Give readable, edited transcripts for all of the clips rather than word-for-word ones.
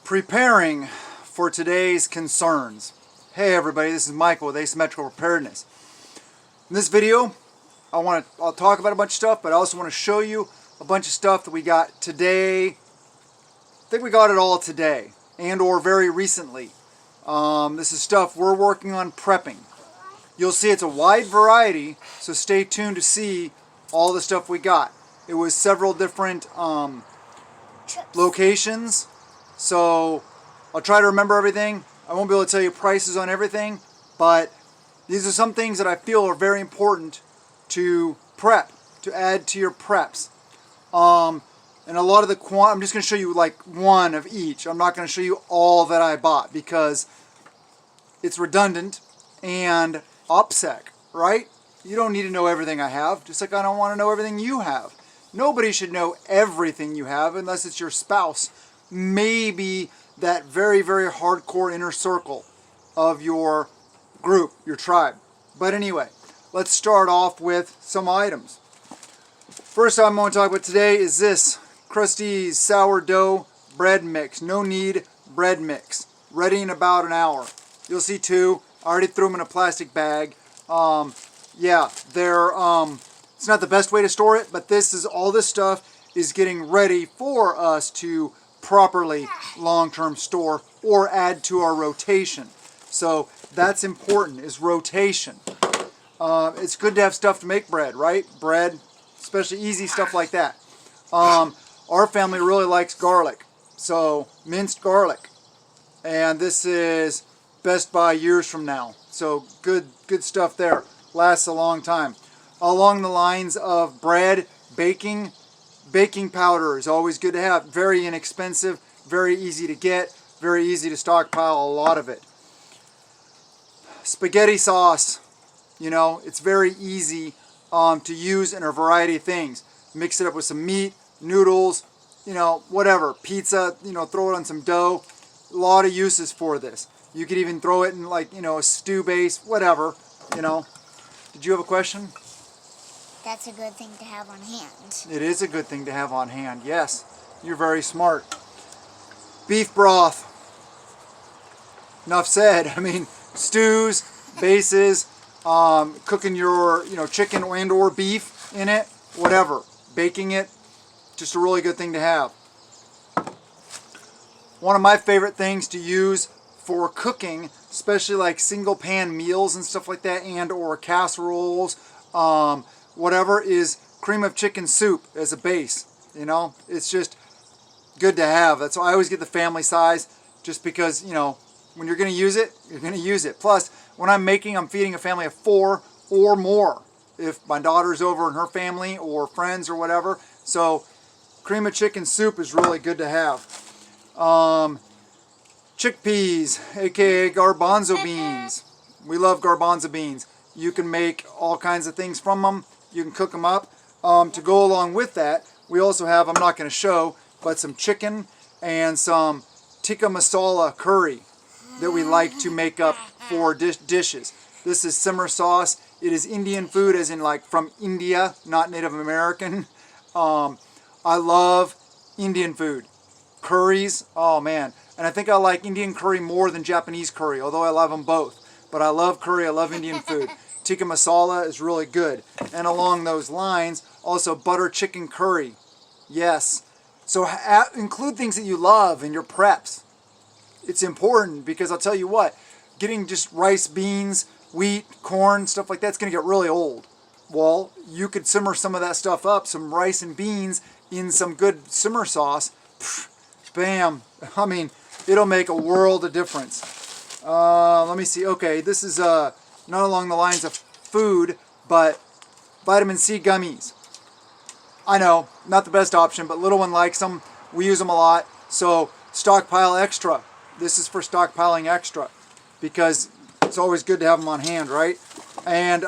Preparing for today's concerns. Hey everybody, this is Michael with Asymmetrical Preparedness. In this video, I'll talk about a bunch of stuff, but I also want to show you a bunch of stuff that we got today. I think we got it all today, and or very recently. This is stuff we're working on prepping. You'll see it's a wide variety, so stay tuned to see all the stuff we got. It was several different locations, so I'll try to remember everything. I won't be able to tell you prices on everything, but these are some things that I feel are very important to prep, to add to your preps. And a lot of the I'm just going to show you like one of each. I'm not going to show you all that I bought because it's redundant and OPSEC, right? You don't need to know everything I have, just like I don't want to know everything you have. Nobody should know everything you have unless it's your spouse. Maybe that very, very hardcore inner circle of your group, your tribe. But anyway, let's start off with some items. First I'm going to talk about today is this Crusty's sourdough bread mix. No knead bread mix. Ready in about an hour. You'll see two. I already threw them in a plastic bag. Yeah, they're it's not the best way to store it, but all this stuff is getting ready for us to properly long-term store or add to our rotation. So that's important, is rotation. It's good to have stuff to make bread, right? Bread, especially easy stuff like that. Our family really likes garlic, so minced garlic. And this is best by years from now. So good stuff there. Lasts a long time. Along the lines of bread, baking powder is always good to have. Very inexpensive, very easy to get, very easy to stockpile a lot of it. Spaghetti sauce, you know, it's very easy to use in a variety of things. Mix it up with some meat, noodles, you know, whatever. Pizza, you know, throw it on some dough. A lot of uses for this. You could even throw it in like, you know, a stew base, whatever, you know. Did you have a question? That's a good thing to have on hand. It is a good thing to have on hand, yes. You're very smart. Beef broth. Enough said. I mean, stews, bases, cooking your, you know, chicken and or beef in it, whatever. Baking it, just a really good thing to have. One of my favorite things to use for cooking, especially like single pan meals and stuff like that, and or casseroles, whatever, is cream of chicken soup as a base. You know, it's just good to have. That's why I always get the family size, just because, you know, when you're going to use it, you're going to use it. Plus, when I'm feeding a family of 4 or more, if my daughter's over and her family or friends or whatever. So cream of chicken soup is really good to have. Chickpeas, aka garbanzo beans. We love garbanzo beans. You can make all kinds of things from them. You can cook them up. To go along with that, we also have, I'm not going to show, but some chicken and some tikka masala curry that we like to make up for dishes. This is simmer sauce. It is Indian food, as in like from India, not Native American. I love Indian food. Curries, oh man. And I think I like Indian curry more than Japanese curry, although I love them both. But I love curry, I love Indian food. Tikka masala is really good. And along those lines, also butter chicken curry. Yes. So include things that you love in your preps. It's important because I'll tell you what, getting just rice, beans, wheat, corn, stuff like that's going to get really old. Well, you could simmer some of that stuff up, some rice and beans in some good simmer sauce. Bam. I mean, it'll make a world of difference. Let me see. Okay, this is not along the lines of food, but vitamin C gummies. I know, not the best option, but little one likes them. We use them a lot. So stockpile extra. This is for stockpiling extra because it's always good to have them on hand, right? And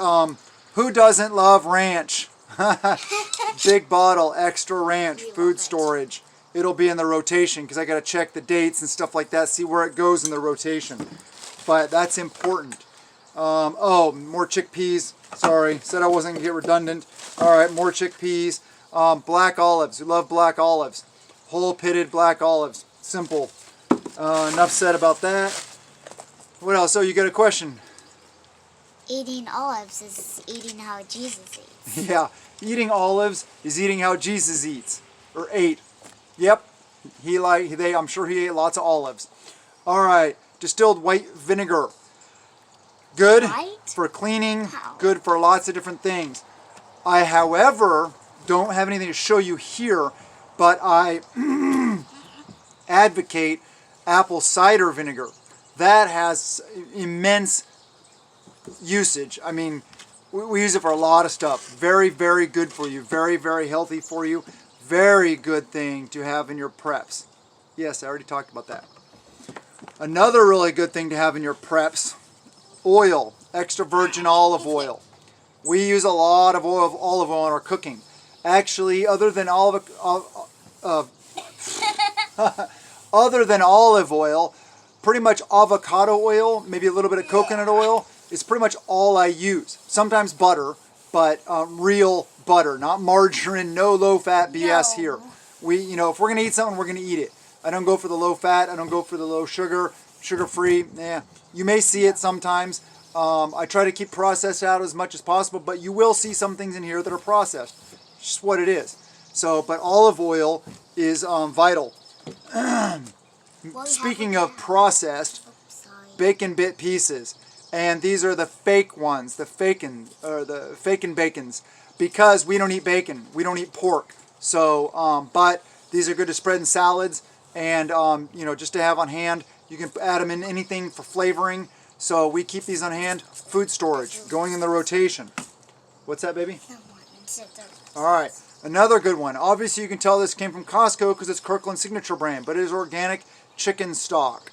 who doesn't love ranch? Big bottle, extra ranch, food storage. It'll be in the rotation because I got to check the dates and stuff like that, see where it goes in the rotation. But that's important. Oh, more chickpeas. Sorry, said I wasn't going to get redundant. All right, more chickpeas. Black olives. We love black olives. Whole pitted black olives. Simple. Enough said about that. What else? Oh, you got a question? Eating olives is eating how Jesus eats. Yeah, eating olives is eating how Jesus eats, or ate. Yep, I'm sure he ate lots of olives. All right, distilled white vinegar. Good White? for cleaning, Wow. good for lots of different things. I, however, don't have anything to show you here, but I advocate apple cider vinegar. That has immense usage. I mean, we use it for a lot of stuff. Very, very good for you. Very, very healthy for you. Very good thing to have in your preps. Yes, I already talked about that. Another really good thing to have in your preps, oil, extra virgin olive oil. We use a lot of olive oil in our cooking. Actually, other than olive oil, pretty much avocado oil, maybe a little bit of coconut oil, is pretty much all I use. Sometimes butter, but real butter, not margarine, no low-fat BS here. If we're gonna eat something, we're gonna eat it. I don't go for the low fat. I don't go for the low sugar, sugar-free. You may see it sometimes. I try to keep processed out as much as possible, but you will see some things in here that are processed. It's just what it is. So, but olive oil is vital. Speaking of processed, bacon bit pieces, and these are the fake ones, the fakin' bacons, because we don't eat bacon, we don't eat pork. So, but these are good to spread in salads, and just to have on hand. You can add them in anything for flavoring. So we keep these on hand. Food storage, going in the rotation. What's that, baby? All right, another good one. Obviously, you can tell this came from Costco because it's Kirkland's signature brand, but it is organic chicken stock.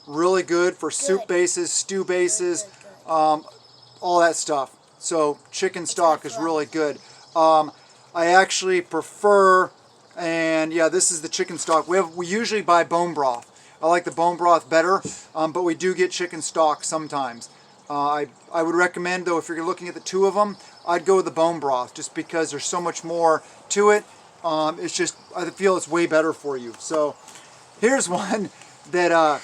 Really good for soup bases, stew bases, all that stuff. So chicken stock is really good. I actually prefer, and yeah, this is the chicken stock. We usually buy bone broth. I like the bone broth better, but we do get chicken stock sometimes. I would recommend, though, if you're looking at the two of them, I'd go with the bone broth just because there's so much more to it. It's just, I feel it's way better for you. So here's one that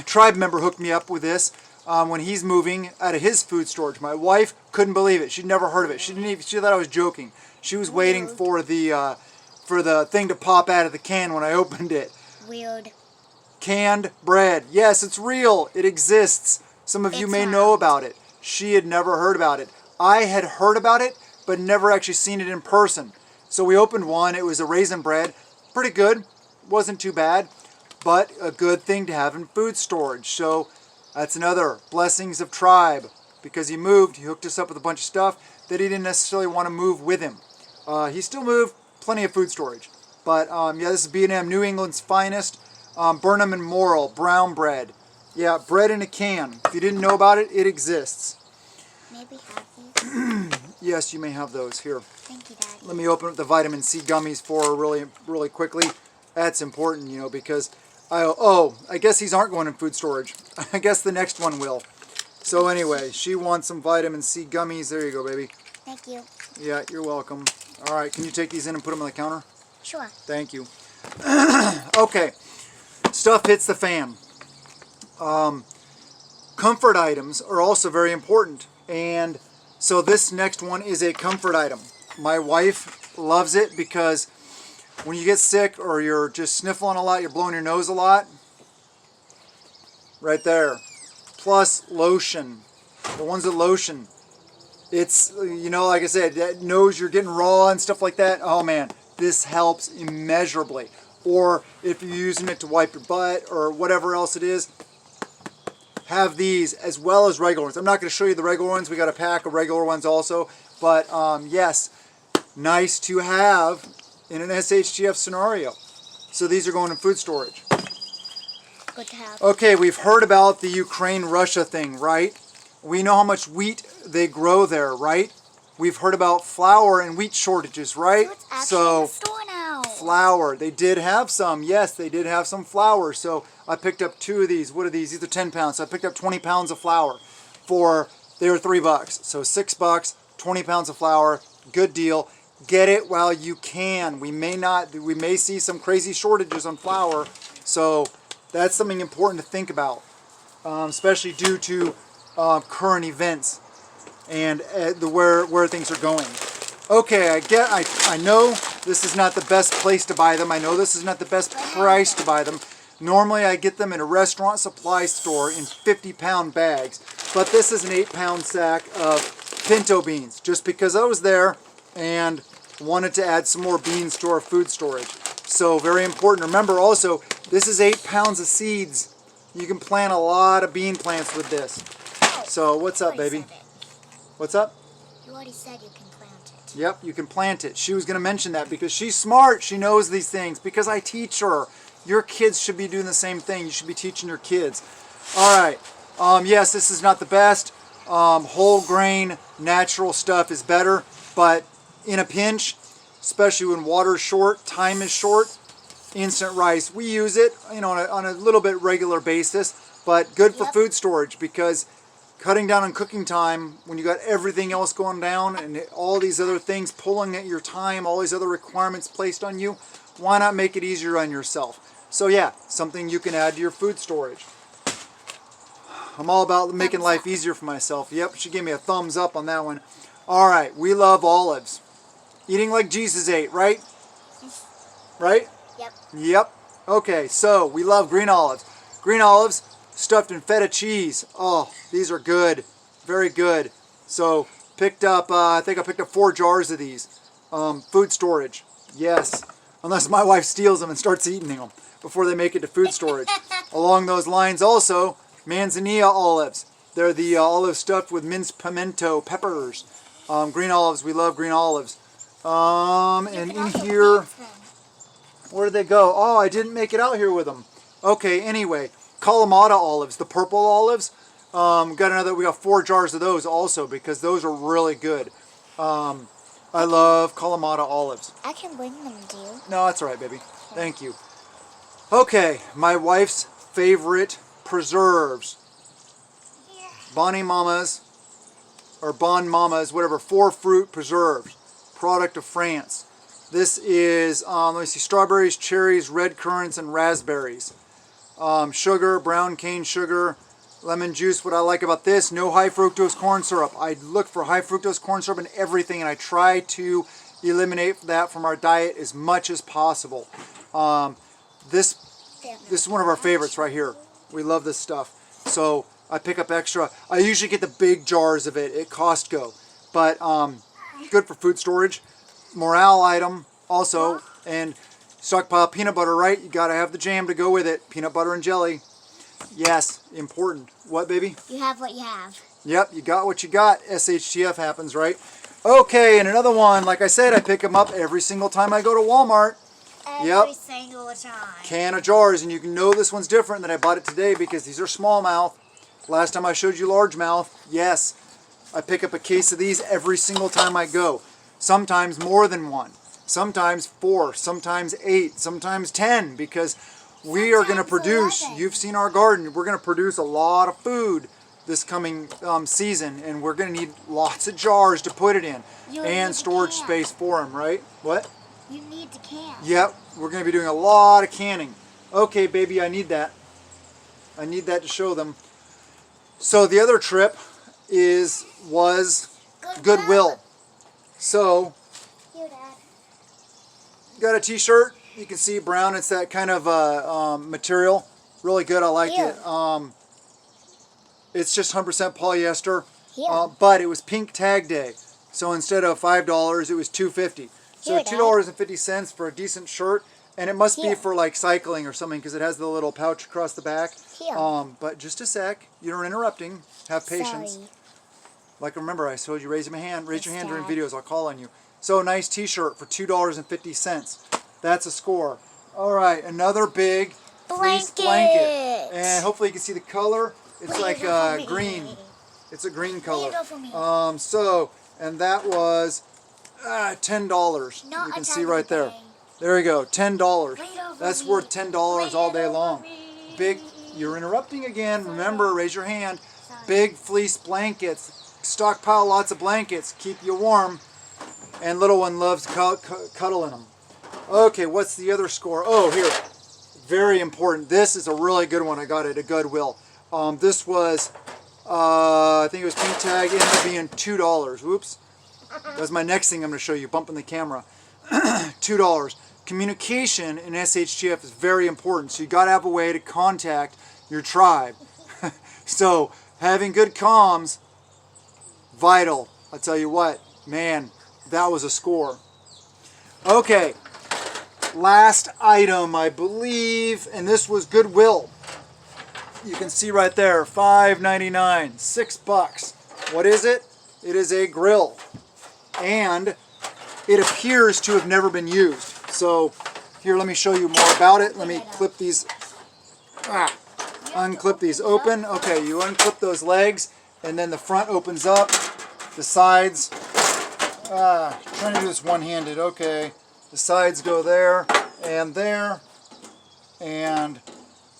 tribe member hooked me up with this when he's moving out of his food storage. My wife couldn't believe it. She'd never heard of it. She thought I was joking. She was waiting for the thing to pop out of the can when I opened it. Weird. Canned bread. Yes, it's real. It exists. Some of you may know about it. She had never heard about it. I had heard about it, but never actually seen it in person. So we opened one. It was a raisin bread. Pretty good. Wasn't too bad, but a good thing to have in food storage. So that's another blessings of tribe, because he moved. He hooked us up with a bunch of stuff that he didn't necessarily want to move with him. He still moved. Plenty of food storage. But yeah, this is B&M, New England's finest. Burnham and Morrill, brown bread. Yeah, bread in a can. If you didn't know about it, it exists. Maybe have these. Yes, you may have those. Here. Thank you, Daddy. Let me open up the vitamin C gummies for her really quickly. That's important, because I guess these aren't going in food storage. I guess the next one will. So anyway, she wants some vitamin C gummies. There you go, baby. Thank you. Yeah, you're welcome. All right, can you take these in and put them on the counter? Sure. Thank you. Okay. Stuff hits the fan. Comfort items are also very important, and so this next one is a comfort item. My wife loves it because when you get sick or you're just sniffling a lot, you're blowing your nose a lot, right there. Plus lotion. The ones that lotion, it's, like I said, that nose you're getting raw and stuff like that. Oh man, this helps immeasurably. Or if you're using it to wipe your butt or whatever else it is, have these as well as regular ones. I'm not going to show you the regular ones. We got a pack of regular ones also. But yes, nice to have in an SHTF scenario. So these are going in food storage. Good to have. Okay, we've heard about the Ukraine-Russia thing, right? We know how much wheat they grow there, right? We've heard about flour and wheat shortages, right? So it's actually in the store now. Flour. They did have some. Yes, they did have some flour. So I picked up 2 of these. What are these? These are 10 pounds. So I picked up 20 pounds of flour they were $3. So $6, 20 pounds of flour. Good deal. Get it while you can. We may see some crazy shortages on flour. So That's something important to think about, especially due to current events and where things are going. Okay, I know this is not the best place to buy them. I know this is not the best price to buy them. Normally I get them in a restaurant supply store in 50-pound bags, but this is an 8-pound sack of pinto beans, just because I was there and wanted to add some more beans to our food storage. So very important. Remember also, this is 8 pounds of seeds. You can plant a lot of bean plants with this. So what's up, baby? What's up? You already said you can plant it. Yep, you can plant it. She was going to mention that because she's smart. She knows these things because I teach her. Your kids should be doing the same thing. You should be teaching your kids. All right. Yes, this is not the best. Whole grain, natural stuff is better, but in a pinch, especially when water's short, time is short, instant rice. We use it, on a little bit regular basis, but good for food storage because cutting down on cooking time when you got everything else going down and all these other things pulling at your time, all these other requirements placed on you, why not make it easier on yourself? So yeah, something you can add to your food storage. I'm all about making life easier for myself. Yep, she gave me a thumbs up on that one. All right, we love olives. Eating like Jesus ate, right? Right? Yep. Yep. Okay, so we love green olives. Green olives stuffed in feta cheese. Oh, these are good. Very good. So picked up, I think I picked up 4 jars of these. Food storage. Yes. Unless my wife steals them and starts eating them before they make it to food storage. Along those lines also, manzanilla olives. They're the olives stuffed with minced pimento peppers. Green olives, we love green olives. And in here, where did they go? Oh, I didn't make it out here with them. Okay, anyway, Kalamata olives, the purple olives. We got 4 jars of those also because those are really good. I love Kalamata olives. I can bring them to you. No, that's all right, baby. Thank you. Okay, my wife's favorite preserves. Bonnie Mama's, or Bon Mama's, whatever, 4 fruit preserves. Product of France. This is, let me see, strawberries, cherries, red currants, and raspberries. Sugar, brown cane sugar, lemon juice. What I like about this, no high fructose corn syrup. I look for high fructose corn syrup in everything, and I try to eliminate that from our diet as much as possible. This is one of our favorites right here. We love this stuff. So I pick up extra. I usually get the big jars of it at Costco, but good for food storage. Morale item also, and stockpile peanut butter, right? You gotta have the jam to go with it. Peanut butter and jelly. Yes, important. What, baby? You have what you have. Yep, you got what you got. SHTF happens, right? Okay, and another one. Like I said, I pick them up every single time I go to Walmart. Every single time. Can of jars, and you can know this one's different than I bought it today because these are smallmouth. Last time I showed you largemouth. Yes, I pick up a case of these every single time I go. Sometimes more than 1. Sometimes 4. Sometimes 8. Sometimes 10 because we are going to produce, 11. You've seen our garden, we're going to produce a lot of food this coming season, and we're going to need lots of jars to put it in and storage space for them, right? What? You need to can. Yep, we're going to be doing a lot of canning. Okay, baby, I need that. I need that to show them. So the other trip was Goodwill. So, Here, Dad. got a t-shirt. You can see brown. It's that kind of material. Really good. I like it. It's just 100% polyester. But it was pink tag day. So instead of $5, it was $2.50. So $2.50 for a decent shirt. And it must be for like cycling or something because it has the little pouch across the back. But just a sec. You're interrupting. Have patience. Sorry. Like remember, I told you raise your hand during videos. I'll call on you. So a nice t-shirt for $2.50. That's a score. All right, another big fleece blanket. And hopefully you can see the color. It's like green. It's a green color. And that was $10. You can see right there. There you go, $10. That's worth $10 all day long. Big, you're interrupting again. Remember, raise your hand. Big fleece blankets. Stockpile lots of blankets. Keep you warm. And little one loves cuddling them. Okay, what's the other score? Oh, here. Very important. This is a really good one. I got it at Goodwill. This was, I think it was pink tag, ended up being $2. Whoops. That's my next thing I'm going to show you, bumping the camera. $2. Communication in SHTF is very important, so you got to have a way to contact your tribe. So having good comms, vital. I'll tell you what, man, that was a score. Okay, last item, I believe, and this was Goodwill. You can see right there, $5.99, $6. What is it? It is a grill, and it appears to have never been used. So here, let me show you more about it. Let me clip these, unclip these open. Okay, you unclip those legs, and then the front opens up, the sides, trying to do this one-handed. Okay, the sides go there, and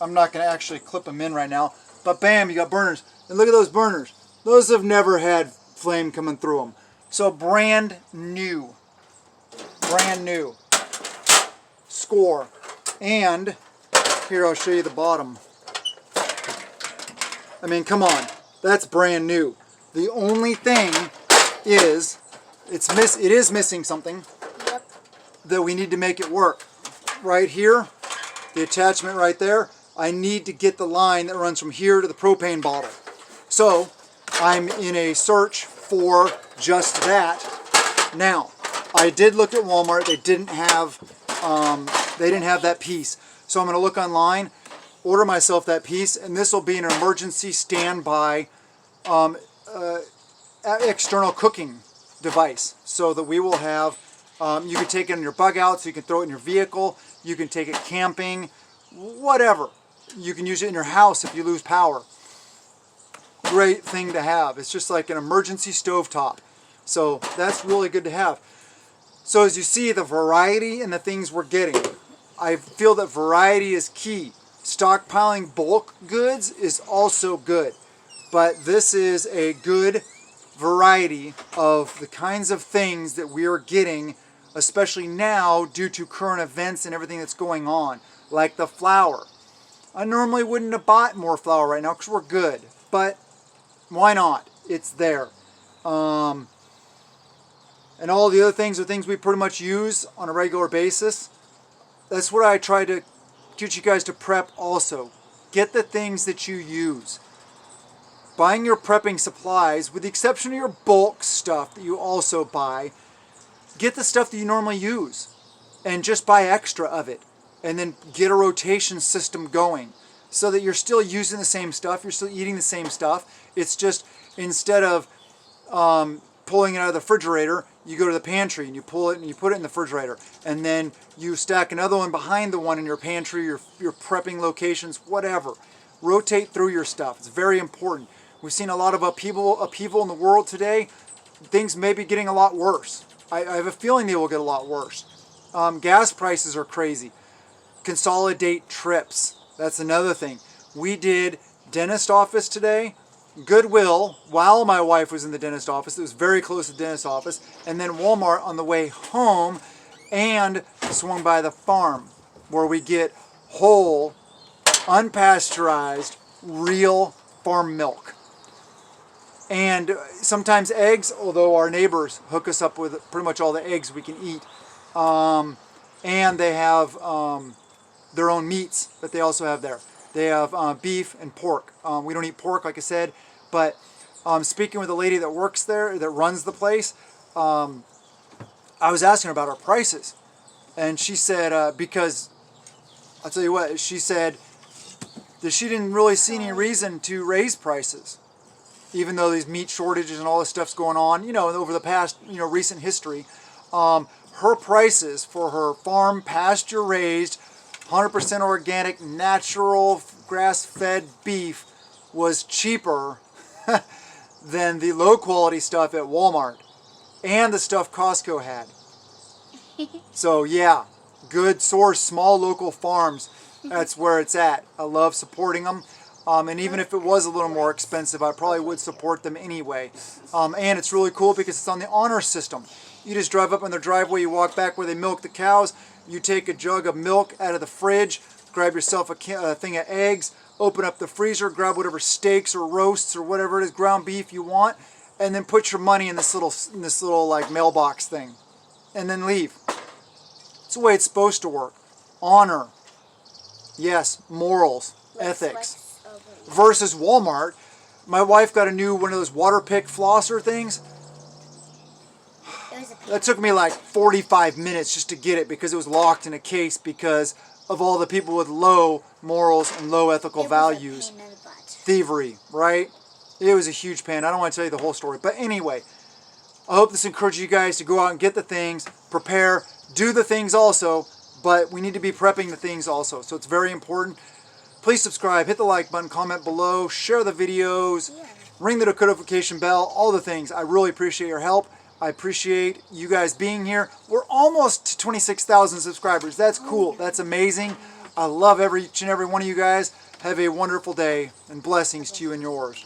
I'm not going to actually clip them in right now, but bam, you got burners. And look at those burners. Those have never had flame coming through them. So brand new. Brand new. Score. And here, I'll show you the bottom. I mean, come on. That's brand new. The only thing is, it is missing something. Yep. That we need to make it work. Right here, the attachment right there, I need to get the line that runs from here to the propane bottle. So I'm in a search for just that. Now, I did look at Walmart. They didn't have that piece. So I'm going to look online, order myself that piece, and this will be an emergency standby external cooking device, so that we will have, you can take it in your bug out, so you can throw it in your vehicle, you can take it camping, whatever. You can use it in your house if you lose power. Great thing to have. It's just like an emergency stovetop. So that's really good to have. So as you see, the variety in the things we're getting, I feel that variety is key. Stockpiling bulk goods is also good, but this is a good variety of the kinds of things that we are getting, especially now due to current events and everything that's going on, like the flour. I normally wouldn't have bought more flour right now because we're good, but why not? It's there. And all the other things are things we pretty much use on a regular basis. That's what I try to teach you guys to prep also. Get the things that you use. Buying your prepping supplies, with the exception of your bulk stuff that you also buy, get the stuff that you normally use and just buy extra of it. And then get a rotation system going so that you're still using the same stuff, you're still eating the same stuff. It's just, instead of pulling it out of the refrigerator, you go to the pantry and you pull it and you put it in the refrigerator. And then you stack another one behind the one in your pantry, your prepping locations, whatever. Rotate through your stuff. It's very important. We've seen a lot of upheaval in the world today. Things may be getting a lot worse. I have a feeling they will get a lot worse. Gas prices are crazy. Consolidate trips. That's another thing. We did dentist office today, Goodwill while my wife was in the dentist office. It was very close to the dentist office. And then Walmart on the way home, and swung by the farm where we get whole, unpasteurized, real farm milk. And sometimes eggs, although our neighbors hook us up with pretty much all the eggs we can eat. And they have their own meats that they also have there. They have beef and pork. We don't eat pork, like I said, but speaking with the lady that works there, that runs the place, I was asking her about our prices. And she said, because, I'll tell you what, she said that she didn't really see any reason to raise prices, even though these meat shortages and all this stuff's going on, you know, over the past, recent history. Her prices for her farm, pasture-raised, 100% organic, natural, grass-fed beef was cheaper than the low-quality stuff at Walmart and the stuff Costco had. So yeah, good source, small local farms, that's where it's at. I love supporting them. And even if it was a little more expensive, I probably would support them anyway. And it's really cool because it's on the honor system. You just drive up on their driveway, you walk back where they milk the cows, you take a jug of milk out of the fridge, grab yourself a thing of eggs, open up the freezer, grab whatever steaks or roasts or whatever it is, ground beef you want, and then put your money in this little like mailbox thing, and then leave. It's the way it's supposed to work. Honor, yes, morals, ethics. Versus Walmart. My wife got a new one of those water pick flosser things. That took me like 45 minutes just to get it because it was locked in a case because of all the people with low morals and low ethical values. Thievery, right? It was a huge pain. I don't want to tell you the whole story. But anyway, I hope this encourages you guys to go out and get the things, prepare, do the things also, but we need to be prepping the things also. So it's very important. Please subscribe, hit the like button, comment below, share the videos, ring the notification bell, all the things. I really appreciate your help. I appreciate you guys being here. We're almost to 26,000 subscribers. That's cool. That's amazing. I love each and every one of you guys. Have a wonderful day and blessings to you and yours.